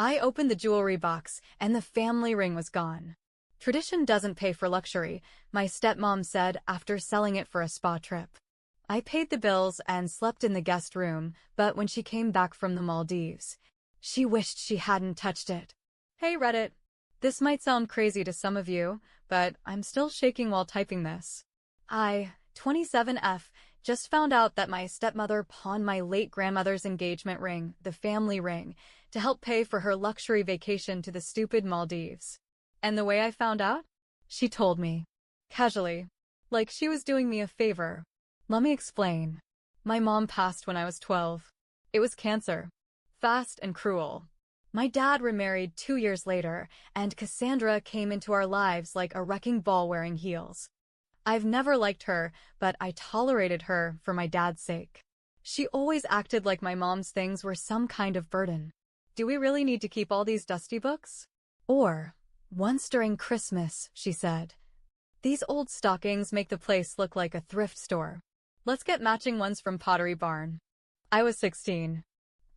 I opened the jewelry box, and the family ring was gone. Tradition doesn't pay for luxury, my stepmom said after selling it for a spa trip. I paid the bills and slept in the guest room, but when she came back from the Maldives, she wished she hadn't touched it. Hey Reddit. This might sound crazy to some of you, but I'm still shaking while typing this. 27F, just found out that my stepmother pawned my late grandmother's engagement ring, the family ring, to help pay for her luxury vacation to the stupid Maldives. And the way I found out? She told me. Casually. Like she was doing me a favor. Let me explain. My mom passed when I was 12. It was cancer. Fast and cruel. My dad remarried 2 years later, and Cassandra came into our lives like a wrecking ball wearing heels. I've never liked her, but I tolerated her for my dad's sake. She always acted like my mom's things were some kind of burden. Do we really need to keep all these dusty books? Or, once during Christmas, she said, these old stockings make the place look like a thrift store. Let's get matching ones from Pottery Barn. I was 16.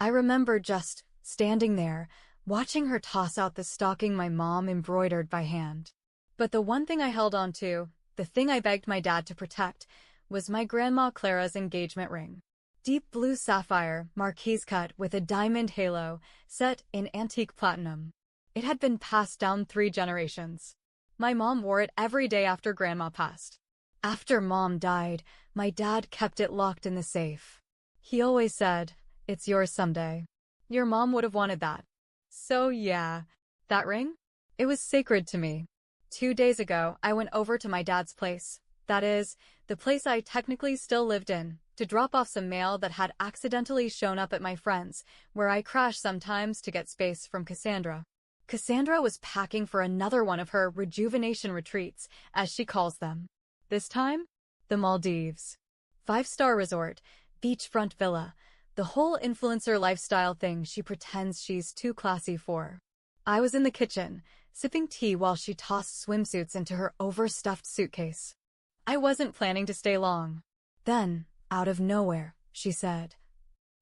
I remember just standing there, watching her toss out the stocking my mom embroidered by hand. But the one thing I held on to, the thing I begged my dad to protect, was my Grandma Clara's engagement ring. Deep blue sapphire, marquise cut with a diamond halo, set in antique platinum. It had been passed down 3 generations. My mom wore it every day after Grandma passed. After Mom died, my dad kept it locked in the safe. He always said, "It's yours someday." Your mom would have wanted that. So yeah, that ring? It was sacred to me. 2 days ago, I went over to my dad's place. That is, the place I technically still lived in, to drop off some mail that had accidentally shown up at my friend's, where I crash sometimes to get space from Cassandra. Cassandra was packing for another one of her rejuvenation retreats, as she calls them. This time, the Maldives. 5-star resort, beachfront villa, the whole influencer lifestyle thing she pretends she's too classy for. I was in the kitchen, sipping tea while she tossed swimsuits into her overstuffed suitcase. I wasn't planning to stay long. Then, out of nowhere, she said,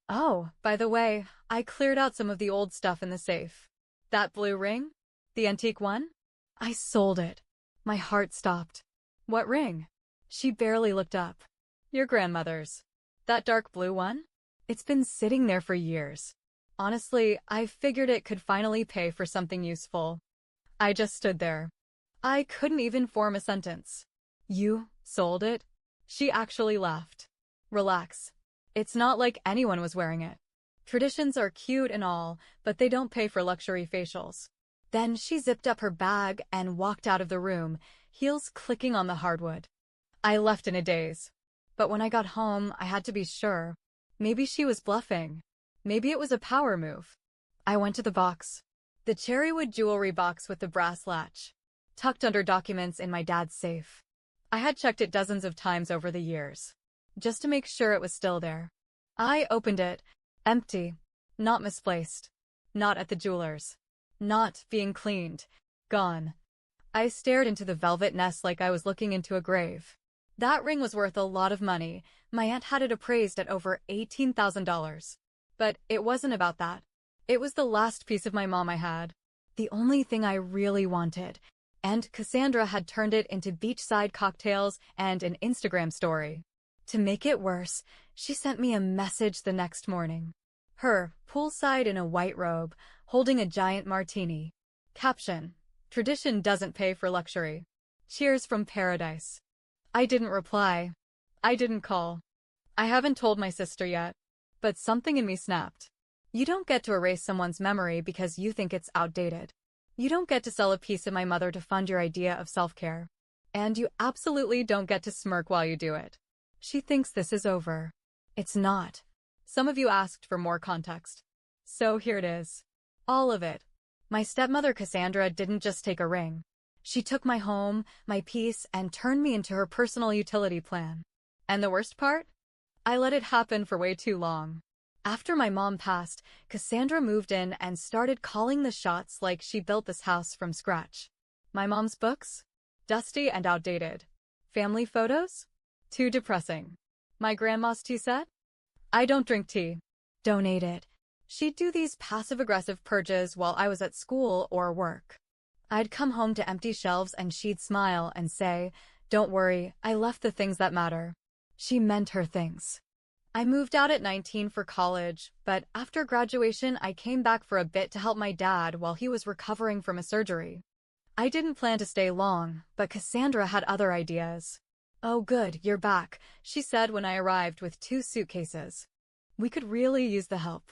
"Oh, by the way, I cleared out some of the old stuff in the safe. That blue ring? The antique one? I sold it." My heart stopped. What ring? She barely looked up. Your grandmother's. That dark blue one? It's been sitting there for years. Honestly, I figured it could finally pay for something useful. I just stood there. I couldn't even form a sentence. You sold it? She actually laughed. Relax. It's not like anyone was wearing it. Traditions are cute and all, but they don't pay for luxury facials. Then she zipped up her bag and walked out of the room, heels clicking on the hardwood. I left in a daze. But when I got home, I had to be sure. Maybe she was bluffing. Maybe it was a power move. I went to the box. The cherrywood jewelry box with the brass latch, tucked under documents in my dad's safe. I had checked it dozens of times over the years, just to make sure it was still there. I opened it, empty, not misplaced, not at the jeweler's, not being cleaned, gone. I stared into the velvet nest like I was looking into a grave. That ring was worth a lot of money. My aunt had it appraised at over $18,000. But it wasn't about that. It was the last piece of my mom I had. The only thing I really wanted. And Cassandra had turned it into beachside cocktails and an Instagram story. To make it worse, she sent me a message the next morning. Her, poolside in a white robe, holding a giant martini. Caption: Tradition doesn't pay for luxury. Cheers from paradise. I didn't reply. I didn't call. I haven't told my sister yet. But something in me snapped. You don't get to erase someone's memory because you think it's outdated. You don't get to sell a piece of my mother to fund your idea of self-care. And you absolutely don't get to smirk while you do it. She thinks this is over. It's not. Some of you asked for more context. So here it is. All of it. My stepmother Cassandra didn't just take a ring. She took my home, my peace, and turned me into her personal utility plan. And the worst part? I let it happen for way too long. After my mom passed, Cassandra moved in and started calling the shots like she built this house from scratch. My mom's books? Dusty and outdated. Family photos? Too depressing. My grandma's tea set? I don't drink tea. Donate it. She'd do these passive-aggressive purges while I was at school or work. I'd come home to empty shelves and she'd smile and say, "Don't worry, I left the things that matter." She meant her things. I moved out at 19 for college, but after graduation I came back for a bit to help my dad while he was recovering from a surgery. I didn't plan to stay long, but Cassandra had other ideas. "Oh good, you're back," she said when I arrived with 2 suitcases. "We could really use the help.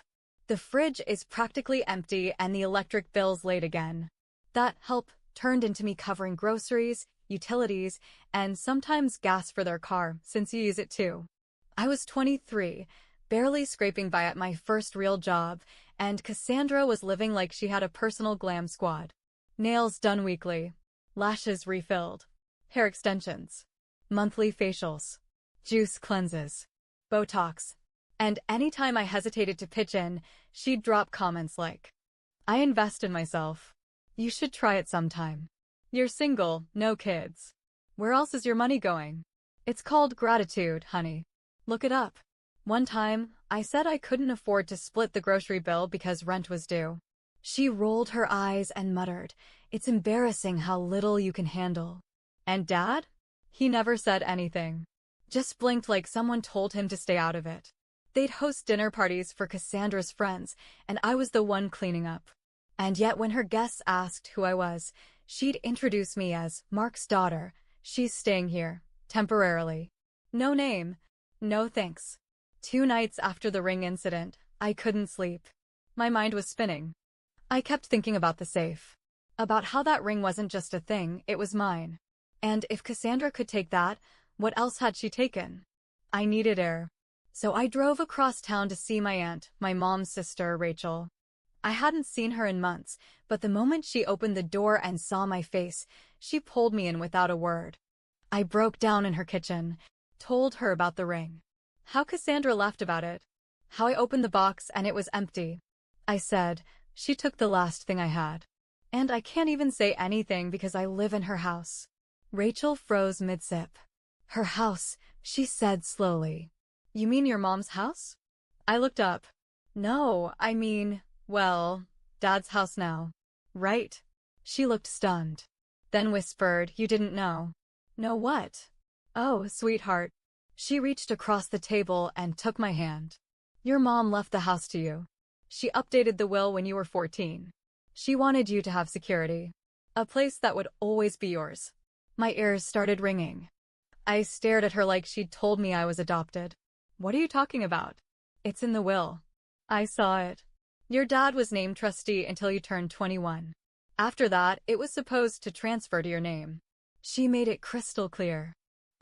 The fridge is practically empty and the electric bill's late again." That help turned into me covering groceries, utilities, and sometimes gas for their car, since you use it too. I was 23, barely scraping by at my first real job, and Cassandra was living like she had a personal glam squad. Nails done weekly, lashes refilled, hair extensions, monthly facials, juice cleanses, Botox. And anytime I hesitated to pitch in, she'd drop comments like, "I invest in myself. You should try it sometime. You're single, no kids. Where else is your money going? It's called gratitude, honey. Look it up." One time, I said I couldn't afford to split the grocery bill because rent was due. She rolled her eyes and muttered, "It's embarrassing how little you can handle." And Dad? He never said anything. Just blinked like someone told him to stay out of it. They'd host dinner parties for Cassandra's friends, and I was the one cleaning up. And yet when her guests asked who I was, she'd introduce me as Mark's daughter. "She's staying here, temporarily." No name. No thanks. 2 nights after the ring incident, I couldn't sleep. My mind was spinning. I kept thinking about the safe. About how that ring wasn't just a thing, it was mine. And if Cassandra could take that, what else had she taken? I needed air. So I drove across town to see my aunt, my mom's sister, Rachel. I hadn't seen her in months, but the moment she opened the door and saw my face, she pulled me in without a word. I broke down in her kitchen, told her about the ring. How Cassandra laughed about it. How I opened the box and it was empty. I said, "She took the last thing I had. And I can't even say anything because I live in her house." Rachel froze mid-sip. "Her house," she said slowly. "You mean your mom's house?" I looked up. "No, I mean, well, Dad's house now." "Right." She looked stunned. Then whispered, "You didn't know." "Know what?" "Oh, sweetheart." She reached across the table and took my hand. "Your mom left the house to you. She updated the will when you were 14. She wanted you to have security. A place that would always be yours." My ears started ringing. I stared at her like she'd told me I was adopted. "What are you talking about?" "It's in the will." I saw it. "Your dad was named trustee until you turned 21. After that, it was supposed to transfer to your name." She made it crystal clear.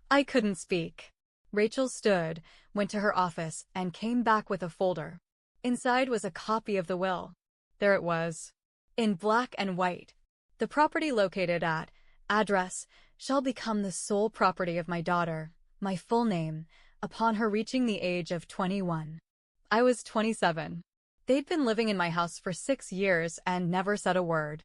I couldn't speak. Rachel stood, went to her office, and came back with a folder. Inside was a copy of the will. There it was, in black and white. "The property located at, address, shall become the sole property of my daughter, my full name, upon her reaching the age of 21. I was 27. They'd been living in my house for 6 years and never said a word.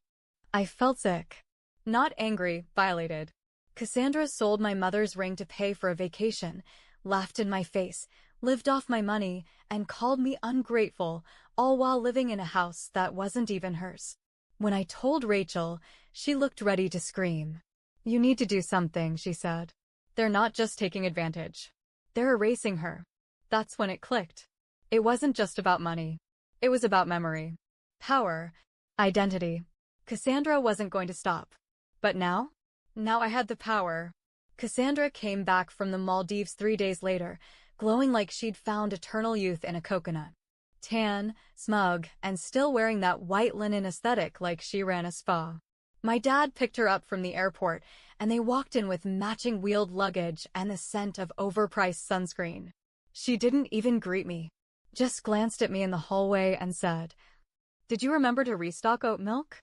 I felt sick. Not angry, violated. Cassandra sold my mother's ring to pay for a vacation, laughed in my face, lived off my money, and called me ungrateful, all while living in a house that wasn't even hers. When I told Rachel, she looked ready to scream. "You need to do something," she said. "They're not just taking advantage. They're erasing her." That's when it clicked. It wasn't just about money. It was about memory, power, identity. Cassandra wasn't going to stop. But now? Now I had the power. Cassandra came back from the Maldives 3 days later, glowing like she'd found eternal youth in a coconut. Tan, smug, and still wearing that white linen aesthetic like she ran a spa. My dad picked her up from the airport, and they walked in with matching wheeled luggage and the scent of overpriced sunscreen. She didn't even greet me. Just glanced at me in the hallway and said, "Did you remember to restock oat milk?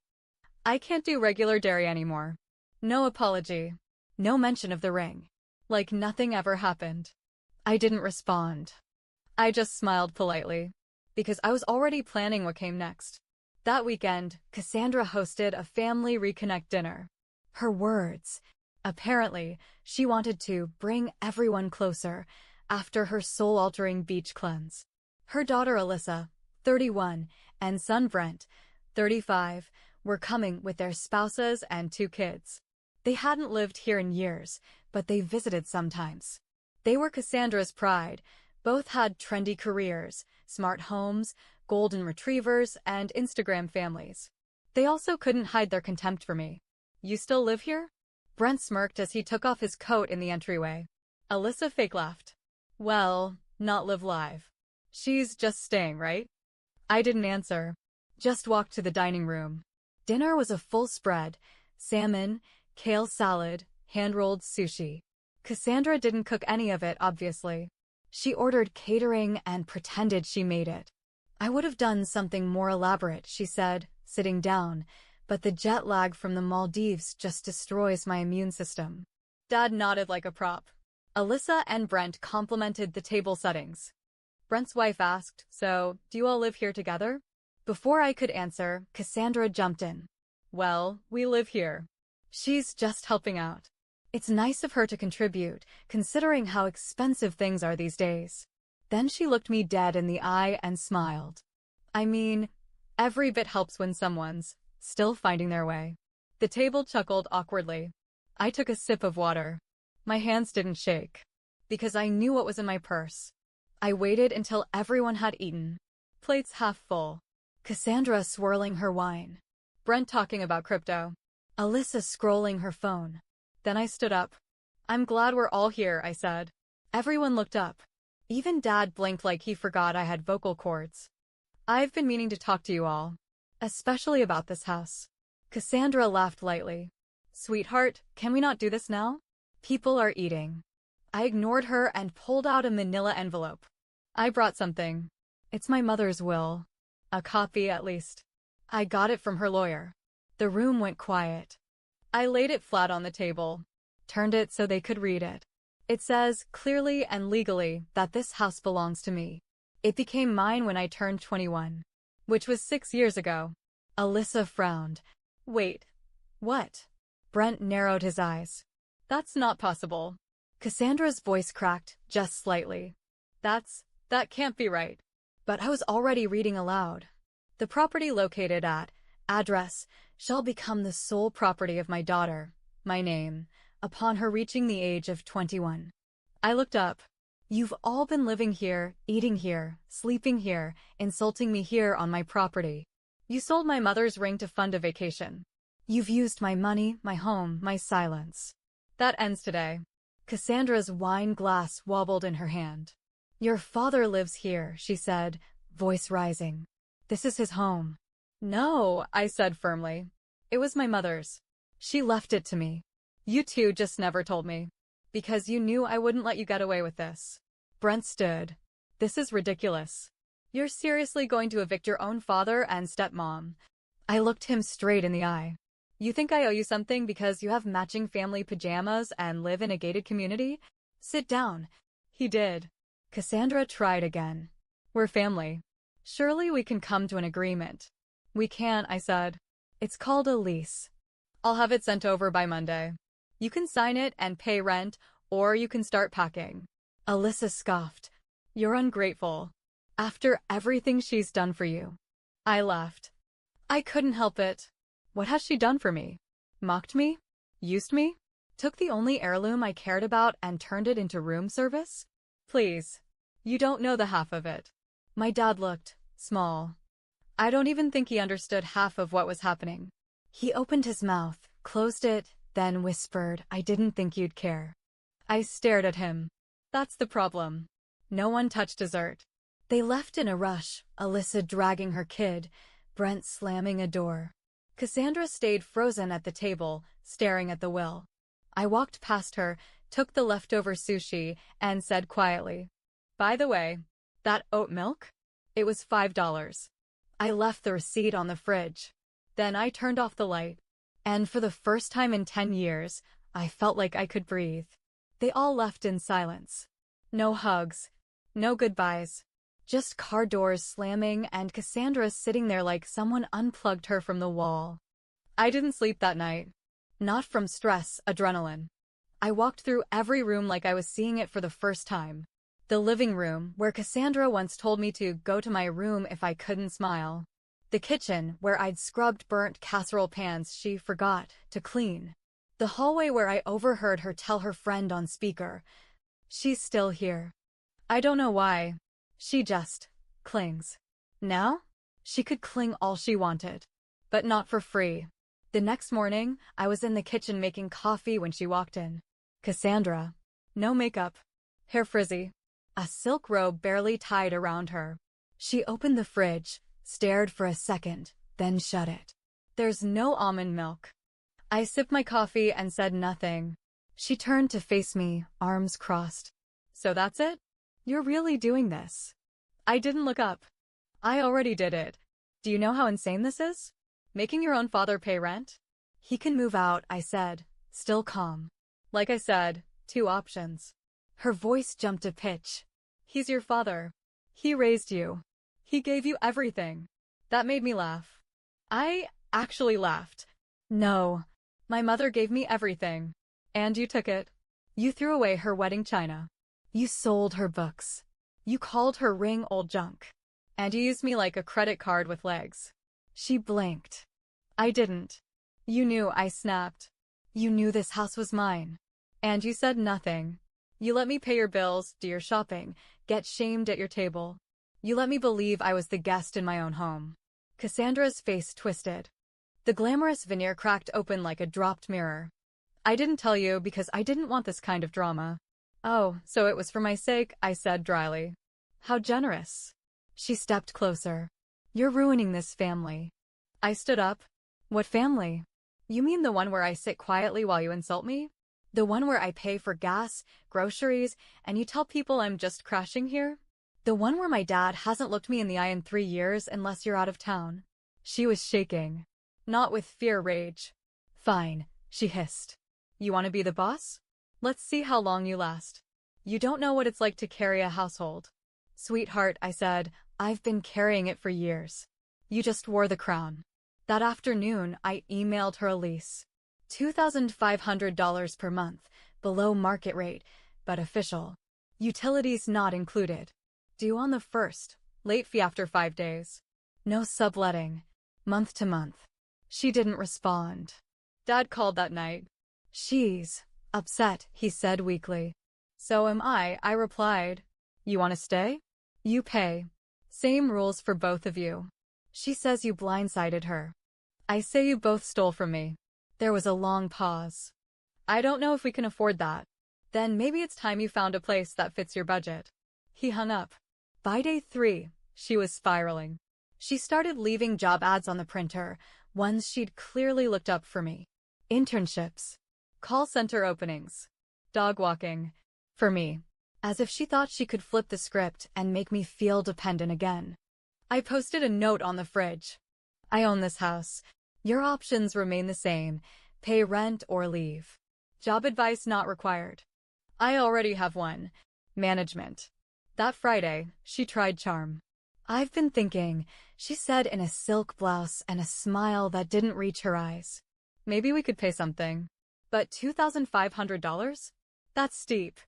I can't do regular dairy anymore." No apology. No mention of the ring. Like nothing ever happened. I didn't respond. I just smiled politely. Because I was already planning what came next. That weekend, Cassandra hosted a family reconnect dinner. Her words. Apparently, she wanted to bring everyone closer after her soul-altering beach cleanse. Her daughter Alyssa, 31, and son Brent, 35, were coming with their spouses and 2 kids. They hadn't lived here in years, but they visited sometimes. They were Cassandra's pride. Both had trendy careers, smart homes, golden retrievers, and Instagram families. They also couldn't hide their contempt for me. "You still live here?" Brent smirked as he took off his coat in the entryway. Alyssa fake laughed. "Well, not live live. She's just staying, right?" I didn't answer. Just walked to the dining room. Dinner was a full spread: salmon, kale salad, hand-rolled sushi. Cassandra didn't cook any of it, obviously. She ordered catering and pretended she made it. "I would have done something more elaborate," she said, sitting down, "but the jet lag from the Maldives just destroys my immune system." Dad nodded like a prop. Alyssa and Brent complimented the table settings. Brent's wife asked, "So, do you all live here together?" Before I could answer, Cassandra jumped in. "Well, we live here. She's just helping out. It's nice of her to contribute, considering how expensive things are these days." Then she looked me dead in the eye and smiled. "I mean, every bit helps when someone's still finding their way." The table chuckled awkwardly. I took a sip of water. My hands didn't shake, because I knew what was in my purse. I waited until everyone had eaten. Plates half full. Cassandra swirling her wine. Brent talking about crypto. Alyssa scrolling her phone. Then I stood up. "I'm glad we're all here," I said. Everyone looked up. Even Dad blinked like he forgot I had vocal cords. "I've been meaning to talk to you all, especially about this house." Cassandra laughed lightly. "Sweetheart, can we not do this now? People are eating." I ignored her and pulled out a manila envelope. "I brought something. It's my mother's will. A copy, at least. I got it from her lawyer." The room went quiet. I laid it flat on the table, turned it so they could read it. It says, clearly and legally, that this house belongs to me. It became mine when I turned 21, which was 6 years ago. Alyssa frowned. "Wait, what?" Brent narrowed his eyes. "That's not possible." Cassandra's voice cracked, just slightly. That can't be right." But I was already reading aloud. "The property located at, address, shall become the sole property of my daughter, my name, upon her reaching the age of 21. I looked up. "You've all been living here, eating here, sleeping here, insulting me here on my property. You sold my mother's ring to fund a vacation. You've used my money, my home, my silence. That ends today." Cassandra's wine glass wobbled in her hand. "Your father lives here," she said, voice rising. "This is his home." "No," I said firmly. "It was my mother's. She left it to me. You two just never told me. Because you knew I wouldn't let you get away with this." Brent stood. "This is ridiculous. You're seriously going to evict your own father and stepmom?" I looked him straight in the eye. "You think I owe you something because you have matching family pajamas and live in a gated community? Sit down." He did. Cassandra tried again. "We're family. Surely we can come to an agreement." "We can't," I said. "It's called a lease. I'll have it sent over by Monday. You can sign it and pay rent, or you can start packing." Alyssa scoffed. "You're ungrateful. After everything she's done for you." I laughed. I couldn't help it. What has she done for me? Mocked me? Used me? Took the only heirloom I cared about and turned it into room service? Please. You don't know the half of it. My dad looked small. I don't even think he understood half of what was happening. He opened his mouth, closed it, then whispered, "I didn't think you'd care." I stared at him. That's the problem. No one touched dessert. They left in a rush, Alyssa dragging her kid, Brent slamming a door. Cassandra stayed frozen at the table, staring at the will. I walked past her, took the leftover sushi, and said quietly, "By the way, that oat milk? It was $5. I left the receipt on the fridge. Then I turned off the light. And for the first time in 10 years, I felt like I could breathe. They all left in silence. No hugs. No goodbyes. Just car doors slamming and Cassandra sitting there like someone unplugged her from the wall. I didn't sleep that night. Not from stress, adrenaline. I walked through every room like I was seeing it for the first time. The living room, where Cassandra once told me to go to my room if I couldn't smile. The kitchen, where I'd scrubbed burnt casserole pans she forgot to clean. The hallway where I overheard her tell her friend on speaker, "She's still here." I don't know why. She just clings. Now? She could cling all she wanted. But not for free. The next morning, I was in the kitchen making coffee when she walked in. Cassandra. No makeup. Hair frizzy. A silk robe barely tied around her. She opened the fridge, stared for a second, then shut it. There's no almond milk. I sipped my coffee and said nothing. She turned to face me, arms crossed. So that's it? You're really doing this? I didn't look up. I already did it. Do you know how insane this is? Making your own father pay rent? He can move out, I said, still calm. Like I said, 2 options. Her voice jumped a pitch. He's your father. He raised you. He gave you everything. That made me laugh. I actually laughed. No. My mother gave me everything. And you took it. You threw away her wedding china. You sold her books. You called her ring old junk. And you used me like a credit card with legs. She blinked. I didn't. You knew, I snapped. You knew this house was mine. And you said nothing. You let me pay your bills, do your shopping, get shamed at your table. You let me believe I was the guest in my own home. Cassandra's face twisted. The glamorous veneer cracked open like a dropped mirror. I didn't tell you because I didn't want this kind of drama. Oh, so it was for my sake, I said dryly. How generous. She stepped closer. You're ruining this family. I stood up. What family? You mean the one where I sit quietly while you insult me? The one where I pay for gas, groceries, and you tell people I'm just crashing here? The one where my dad hasn't looked me in the eye in 3 years unless you're out of town? She was shaking. Not with fear, rage. Fine, she hissed. You want to be the boss? Let's see how long you last. You don't know what it's like to carry a household. Sweetheart, I said, I've been carrying it for years. You just wore the crown. That afternoon, I emailed her a lease. $2,500 per month, below market rate, but official. Utilities not included. Due on the 1st, late fee after 5 days. No subletting. Month to month. She didn't respond. Dad called that night. She's upset, he said weakly. So am I replied. You want to stay? You pay. Same rules for both of you. She says you blindsided her. I say you both stole from me. There was a long pause. I don't know if we can afford that. Then maybe it's time you found a place that fits your budget. He hung up. By day 3, she was spiraling. She started leaving job ads on the printer, ones she'd clearly looked up for me. Internships. Call center openings. Dog walking. For me. As if she thought she could flip the script and make me feel dependent again. I posted a note on the fridge. I own this house. Your options remain the same. Pay rent or leave. Job advice not required. I already have one. Management. That Friday, she tried charm. I've been thinking, she said in a silk blouse and a smile that didn't reach her eyes. Maybe we could pay something. But $2,500? That's steep.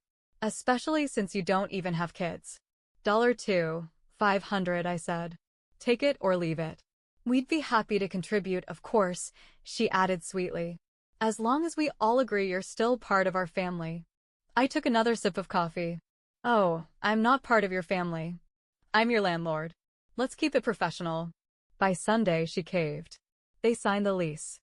Especially since you don't even have kids. $2,500, I said. Take it or leave it. We'd be happy to contribute, of course, she added sweetly. As long as we all agree you're still part of our family. I took another sip of coffee. Oh, I'm not part of your family. I'm your landlord. Let's keep it professional. By Sunday, she caved. They signed the lease.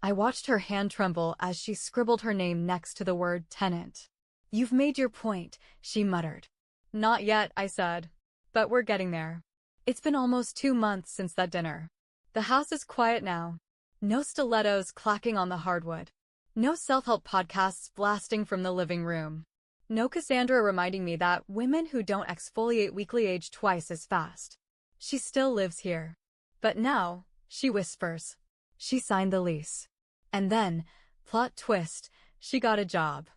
I watched her hand tremble as she scribbled her name next to the word tenant. You've made your point, she muttered. Not yet, I said. But we're getting there. It's been almost 2 months since that dinner. The house is quiet now. No stilettos clacking on the hardwood. No self-help podcasts blasting from the living room. No Cassandra reminding me that women who don't exfoliate weekly age twice as fast. She still lives here. But now, she whispers. She signed the lease. And then, plot twist, she got a job.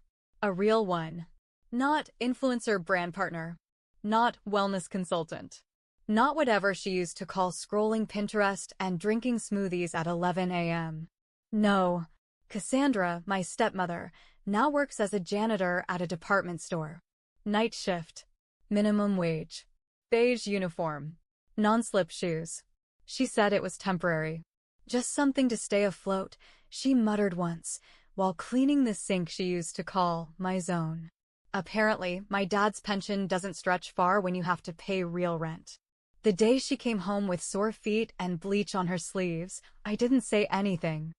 A real one. Not influencer brand partner. Not wellness consultant. Not whatever she used to call scrolling Pinterest and drinking smoothies at 11 a.m. No. Cassandra, my stepmother, now works as a janitor at a department store. Night shift. minimum wage, beige uniform, non-slip shoes. She said it was temporary. Just something to stay afloat, she muttered once, while cleaning the sink she used to call my zone. Apparently, my dad's pension doesn't stretch far when you have to pay real rent. The day she came home with sore feet and bleach on her sleeves, I didn't say anything.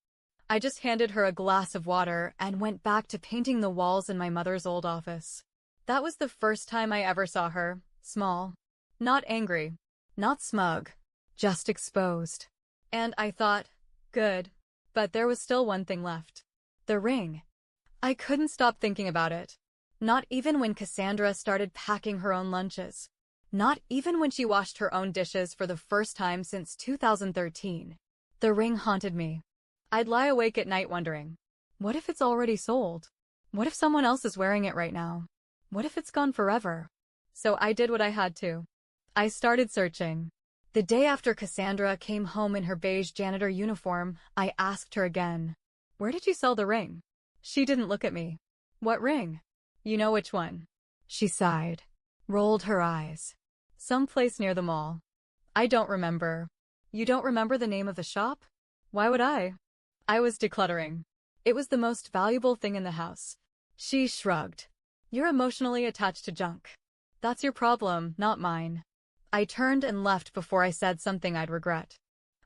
I just handed her a glass of water and went back to painting the walls in my mother's old office. That was the first time I ever saw her, small. Not angry, not smug, just exposed. And I thought, good. But there was still one thing left. The ring. I couldn't stop thinking about it. Not even when Cassandra started packing her own lunches. Not even when she washed her own dishes for the first time since 2013. The ring haunted me. I'd lie awake at night wondering, what if it's already sold? What if someone else is wearing it right now? What if it's gone forever? So I did what I had to. I started searching. The day after Cassandra came home in her beige janitor uniform, I asked her again, "Where did you sell the ring?" She didn't look at me. "What ring?" "You know which one." She sighed, rolled her eyes. "Someplace near the mall." "I don't remember." "You don't remember the name of the shop?" "Why would I?" I was decluttering. It was the most valuable thing in the house. She shrugged. "You're emotionally attached to junk. That's your problem, not mine." I turned and left before I said something I'd regret.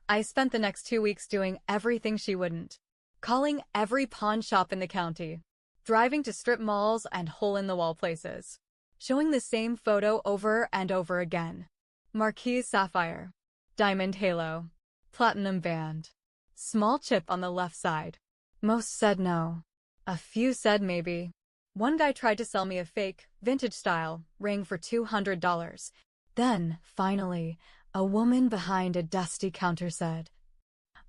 I spent the next 2 weeks doing everything she wouldn't. Calling every pawn shop in the county. Driving to strip malls and hole-in-the-wall places. Showing the same photo over and over again. Marquise sapphire. Diamond halo. Platinum band. Small chip on the left side. Most said no. A few said maybe. One guy tried to sell me a fake, vintage-style ring for $200. Then, finally, a woman behind a dusty counter said,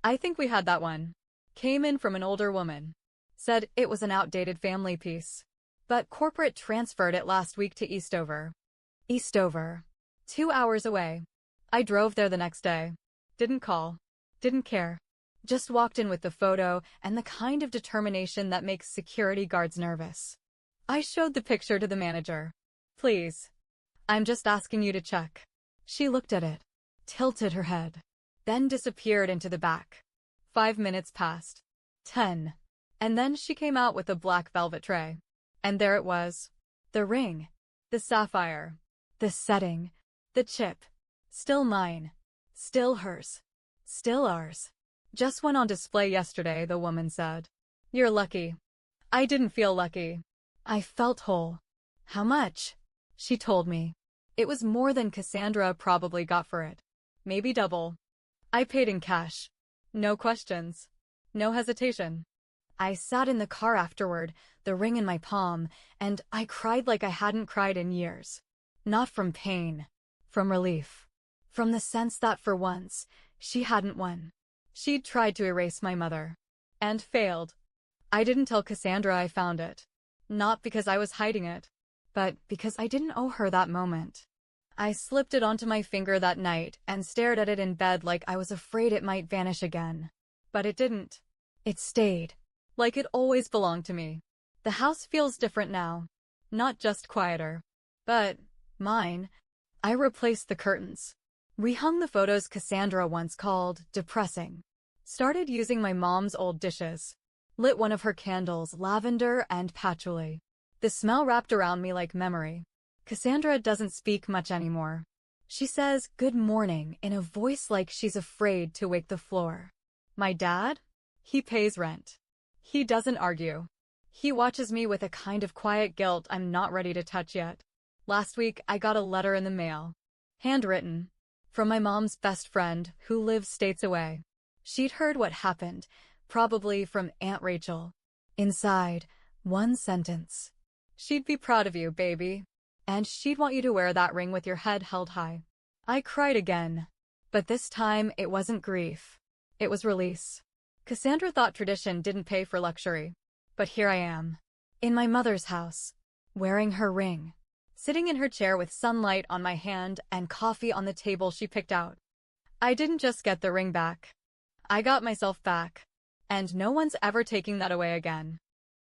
"I think we had that one." Came in from an older woman. Said it was an outdated family piece. But corporate transferred it last week to Eastover. Eastover. 2 hours away. I drove there the next day. Didn't call. Didn't care. Just walked in with the photo and the kind of determination that makes security guards nervous. I showed the picture to the manager. "Please. I'm just asking you to check." She looked at it, tilted her head, then disappeared into the back. 5 minutes passed. 10. And then she came out with a black velvet tray. And there it was. The ring. The sapphire. The setting. The chip. Still mine. Still hers. Still ours. "Just went on display yesterday," the woman said. "You're lucky." I didn't feel lucky. I felt whole. "How much?" She told me. It was more than Cassandra probably got for it. Maybe double. I paid in cash. No questions. No hesitation. I sat in the car afterward, the ring in my palm, and I cried like I hadn't cried in years. Not from pain. From relief. From the sense that for once, she hadn't won. She'd tried to erase my mother. And failed. I didn't tell Cassandra I found it. Not because I was hiding it, but because I didn't owe her that moment. I slipped it onto my finger that night and stared at it in bed like I was afraid it might vanish again. But it didn't. It stayed. Like it always belonged to me. The house feels different now. Not just quieter. But mine. I replaced the curtains. Rehung the photos Cassandra once called depressing. Started using my mom's old dishes. Lit one of her candles, lavender and patchouli. The smell wrapped around me like memory. Cassandra doesn't speak much anymore. She says good morning in a voice like she's afraid to wake the floor. My dad? He pays rent. He doesn't argue. He watches me with a kind of quiet guilt I'm not ready to touch yet. Last week, I got a letter in the mail. Handwritten. From my mom's best friend, who lives states away. She'd heard what happened, probably from Aunt Rachel. Inside, one sentence. "She'd be proud of you, baby. And she'd want you to wear that ring with your head held high." I cried again. But this time, it wasn't grief. It was release. Cassandra thought tradition didn't pay for luxury. But here I am. In my mother's house. Wearing her ring. Sitting in her chair with sunlight on my hand and coffee on the table she picked out. I didn't just get the ring back. I got myself back. And no one's ever taking that away again.